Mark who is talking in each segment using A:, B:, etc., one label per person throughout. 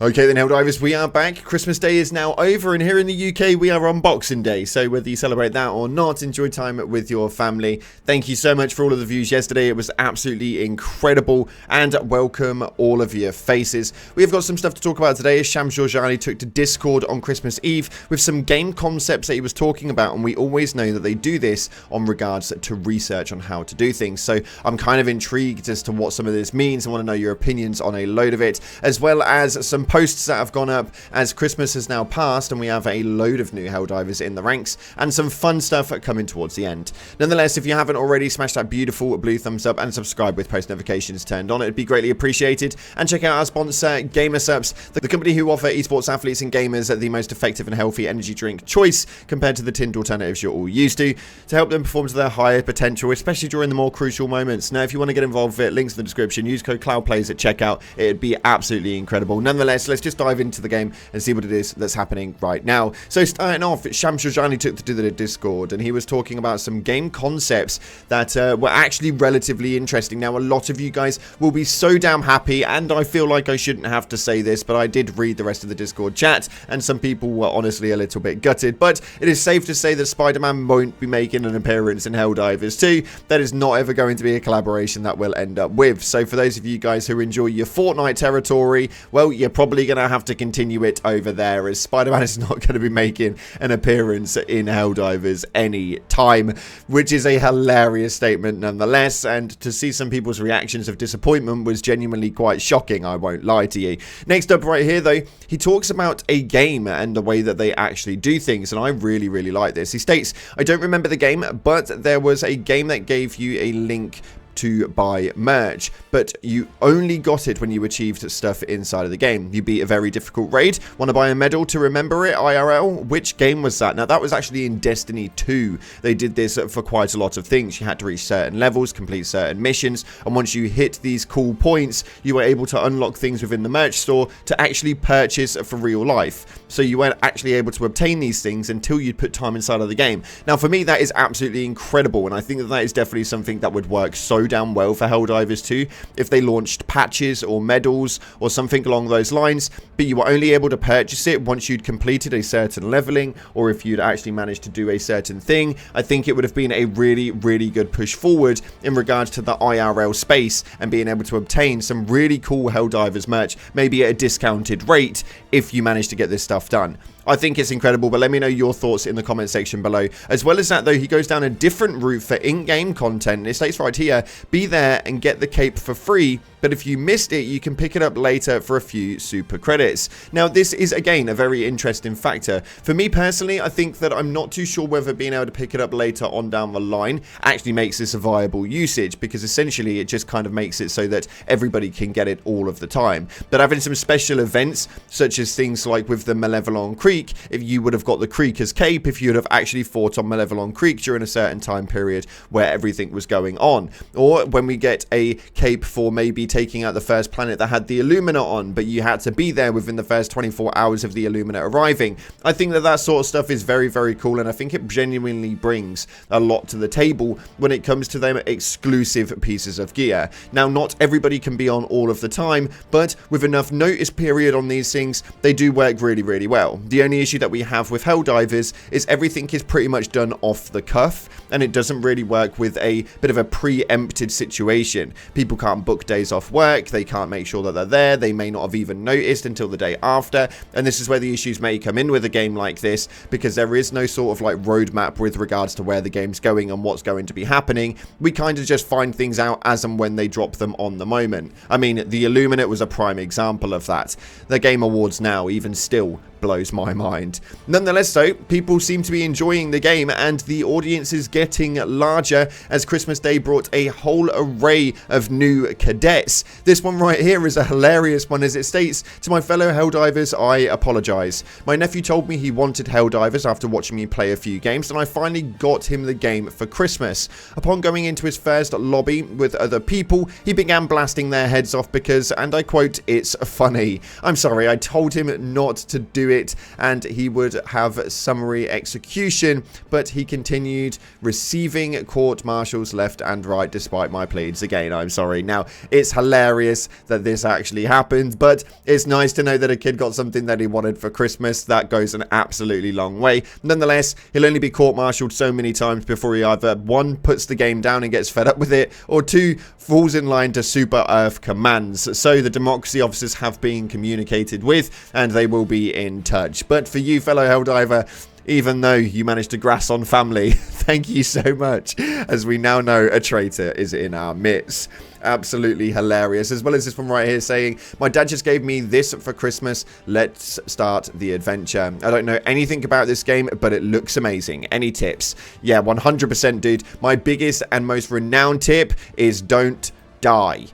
A: Okay then, Helldivers, we are back. Christmas Day is now over, and here in the UK we are on Boxing Day, so whether you celebrate that or not, enjoy time with your family. Thank you so much for all of the views yesterday. It was absolutely incredible, and welcome all of your faces. We've got some stuff to talk about today as Shams Georgiani took to Discord on Christmas Eve with some game concepts that he was talking about, and we always know that they do this on regards to research on how to do things. So I'm kind of intrigued as to what some of this means. I want to know your opinions on a load of it, as well as some posts that have gone up as Christmas has now passed and we have a load of new Helldivers in the ranks and some fun stuff coming towards the end. Nonetheless, if you haven't already, smash that beautiful blue thumbs up and subscribe with post notifications turned on. It'd be greatly appreciated. And check out our sponsor, GamerSups, the company who offer esports athletes and gamers the most effective and healthy energy drink choice compared to the tinned alternatives you're all used to help them perform to their higher potential, especially during the more crucial moments. Now, if you want to get involved with it, links in the description. Use code CloudPlays at checkout. It'd be absolutely incredible. Nonetheless, let's just dive into the game and see what it is that's happening right now. So starting off, Shams Georgiani took to the Discord and he was talking about some game concepts that were actually relatively interesting. Now, a lot of you guys will be so damn happy, and I feel like I shouldn't have to say this, but I did read the rest of the Discord chat and some people were honestly a little bit gutted. But it is safe to say that SpiderMan won't be making an appearance in Helldivers 2. That is not ever going to be a collaboration that we'll end up with. So for those of you guys who enjoy your Fortnite territory, well, you're probably going to have to continue it over there, as SpiderMan is not going to be making an appearance in Helldivers any time, which is a hilarious statement nonetheless, and to see some people's reactions of disappointment was genuinely quite shocking, I won't lie to you. Next up right here though, he talks about a game and the way that they actually do things, and I really like this. He states, I don't remember the game, but there was a game that gave you a link to buy merch, but you only got it when you achieved stuff inside of the game. You beat a very difficult raid, want to buy a medal to remember it IRL. Which game was that? Now, that was actually in Destiny 2. They did this for quite a lot of things. You had to reach certain levels, complete certain missions, and once you hit these cool points, you were able to unlock things within the merch store to actually purchase for real life. So you weren't actually able to obtain these things until you'd put time inside of the game. Now, for me, that is absolutely incredible, and I think that that is definitely something that would work so damn well for Helldivers 2 if they launched patches or medals or something along those lines, but you were only able to purchase it once you'd completed a certain leveling, or if you'd actually managed to do a certain thing. I think it would have been a really good push forward in regards to the IRL space and being able to obtain some really cool Helldivers merch, maybe at a discounted rate if you manage to get this stuff done. I think it's incredible, but let me know your thoughts in the comment section below. As well as that though, he goes down a different route for in-game content. It states right here, be there and get the cape for free, but if you missed it, you can pick it up later for a few super credits. Now, this is again a very interesting factor. For me personally, I think that I'm not too sure whether being able to pick it up later on down the line actually makes this a viable usage, because essentially it just kind of makes it so that everybody can get it all of the time. But having some special events, such as things like with the Malevolon Creek, if you would have got the Creeker's cape if you would have actually fought on Malevolon Creek during a certain time period where everything was going on, or when we get a cape for maybe taking out the first planet that had the Illumina on, but you had to be there within the first 24 hours of the Illumina arriving. I think that that sort of stuff is very cool, and I think it genuinely brings a lot to the table when it comes to them exclusive pieces of gear. Now, not everybody can be on all of the time, but with enough notice period on these things, they do work really well. The only issue that we have with Helldivers is everything is pretty much done off the cuff, and it doesn't really work with a bit of a preempted situation. People can't book days off work, they can't make sure that they're there, they may not have even noticed until the day after, and this is where the issues may come in with a game like this, because there is no sort of like roadmap with regards to where the game's going and what's going to be happening. We kind of just find things out as and when they drop them on the moment. I mean, the Illuminate was a prime example of that. The Game Awards now, even still, blows my mind. Nonetheless though, people seem to be enjoying the game and the audience is getting larger as Christmas Day brought a whole array of new cadets. This one right here is a hilarious one, as it states, to my fellow Helldivers, I apologize. My nephew told me he wanted Helldivers after watching me play a few games, and I finally got him the game for Christmas. Upon going into his first lobby with other people, he began blasting their heads off because, and I quote, it's funny. I'm sorry, I told him not to do it, and he would have summary execution, but he continued receiving court-martials left and right despite my pleas. Again, I'm sorry. Now, it's hilarious that this actually happened, but it's nice to know that a kid got something that he wanted for Christmas. That goes an absolutely long way. Nonetheless, he'll only be court-martialed so many times before he either, one, puts the game down and gets fed up with it, or two, falls in line to Super Earth commands. So the democracy officers have been communicated with, and they will be in touch. But for you, fellow Helldiver, even though you managed to grass on family, thank you so much, as we now know a traitor is in our midst. Absolutely hilarious. As well as this one right here saying, my dad just gave me this for Christmas. Let's start the adventure. I don't know anything about this game, but it looks amazing. Any tips? Yeah, 100%, dude. My biggest and most renowned tip is don't die.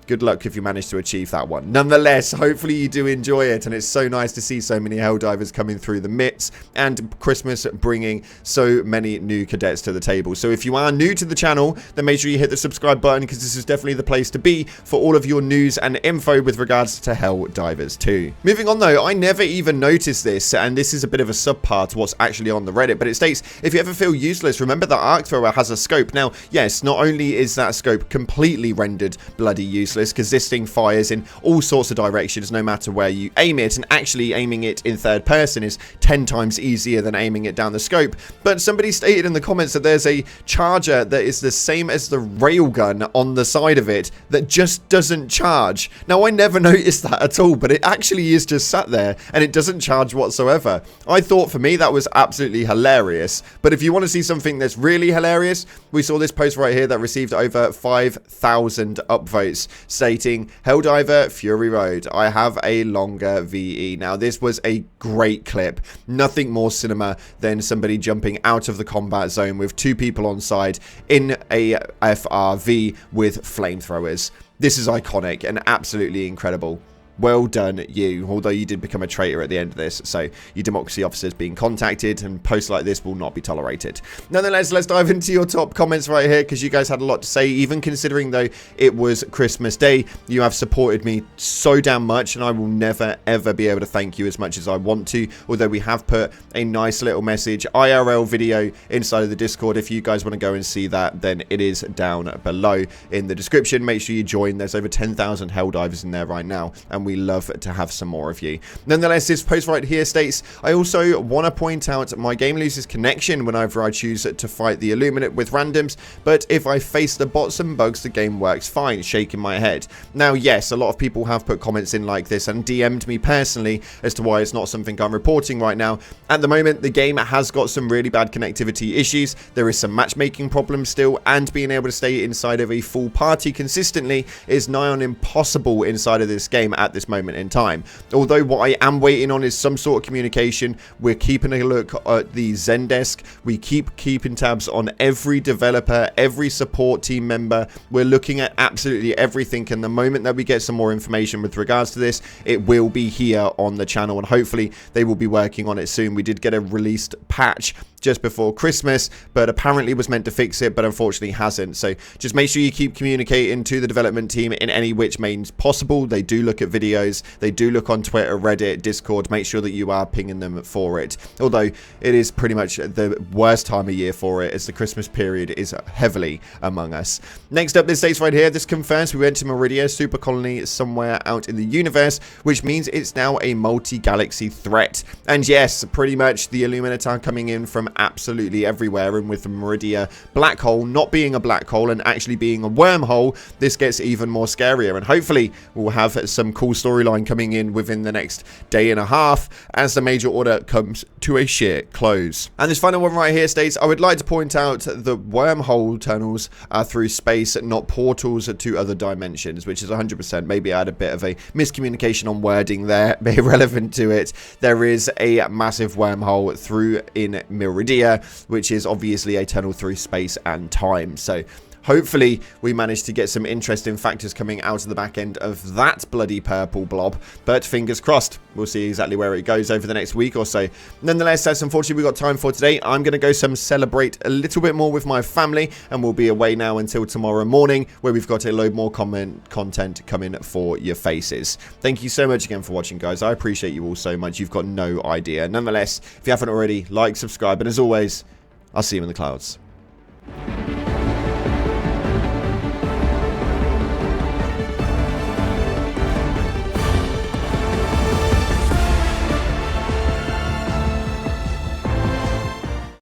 A: Good luck if you manage to achieve that one. Nonetheless, hopefully you do enjoy it, and it's so nice to see so many Helldivers coming through the midst, and Christmas bringing so many new cadets to the table. So if you are new to the channel, then make sure you hit the subscribe button, because this is definitely the place to be for all of your news and info with regards to Helldivers 2. Moving on though, I never even noticed this, and this is a bit of a subpart to what's actually on the Reddit, but it states, if you ever feel useless, remember that arc thrower has a scope. Now, yes, not only is that scope completely rendered bloody useless, because this thing fires in all sorts of directions no matter where you aim it, and actually aiming it in third person is 10 times easier than aiming it down the scope. But somebody stated in the comments that there's a charger that is the same as the railgun on the side of it that just doesn't charge. Now, I never noticed that at all, but it actually is just sat there and it doesn't charge whatsoever. I thought for me that was absolutely hilarious. But if you want to see something that's really hilarious, we saw this post right here that received over 5,000 upvotes, stating, Helldiver Fury Road, I have a longer VE. Now, this was a great clip. Nothing more cinema than somebody jumping out of the combat zone with two people on side in a FRV with flamethrowers. This is iconic and absolutely incredible. Well done, you. Although you did become a traitor at the end of this, so your democracy officers being contacted, and posts like this will not be tolerated. Nonetheless, let's dive into your top comments right here, because you guys had a lot to say, even considering though it was Christmas Day. You have supported me so damn much, and I will never ever be able to thank you as much as I want to, although we have put a nice little message IRL video inside of the Discord. If you guys want to go and see that, then it is down below in the description. Make sure you join. There's over 10,000 Helldivers in there right now, and we love to have some more of you. Nonetheless, this post right here states, I also want to point out my game loses connection whenever I choose to fight the Illuminate with randoms, but if I face the bots and bugs, the game works fine. Shaking my head. Now, yes, a lot of people have put comments in like this and DM'd me personally as to why it's not something I'm reporting right now. At the moment, the game has got some really bad connectivity issues. There is some matchmaking problems still, and being able to stay inside of a full party consistently is nigh on impossible inside of this game at this moment in time. Although what I am waiting on is some sort of communication. We're keeping a look at the Zendesk. We keep keeping tabs on every developer, every support team member. We're looking at absolutely everything, and the moment that we get some more information with regards to this, it will be here on the channel, and hopefully they will be working on it soon. We did get a released patch just before Christmas, but apparently was meant to fix it, but unfortunately hasn't. So just make sure you keep communicating to the development team in any which means possible. They do look at videos, they do look on Twitter, Reddit, Discord. Make sure that you are pinging them for it, although it is pretty much the worst time of year for it, as the Christmas period is heavily among us. Next up, this states right here, this confirms we went to Meridia, super colony somewhere out in the universe, which means it's now a multi-galaxy threat. And yes, pretty much the Illuminati are coming in from absolutely everywhere, and with the Meridia black hole not being a black hole and actually being a wormhole, this gets even more scarier, and hopefully we'll have some cool storyline coming in within the next day and a half as the major order comes to a sheer close. And this final one right here states, I would like to point out the wormhole tunnels are through space, not portals to other dimensions, which is 100%. Maybe I had a bit of a miscommunication on wording there, but irrelevant to it. There is a massive wormhole through in Meridia, which is obviously a tunnel through space and time. So hopefully we manage to get some interesting factors coming out of the back end of that bloody purple blob, but fingers crossed. We'll see exactly where it goes over the next week or so. Nonetheless, that's unfortunately we got time for today. I'm going to go celebrate a little bit more with my family, and we'll be away now until tomorrow morning, where we've got a load more content coming for your faces. Thank you so much again for watching, guys. I appreciate you all so much. You've got no idea. Nonetheless, if you haven't already, like, subscribe, and as always, I'll see you in the clouds.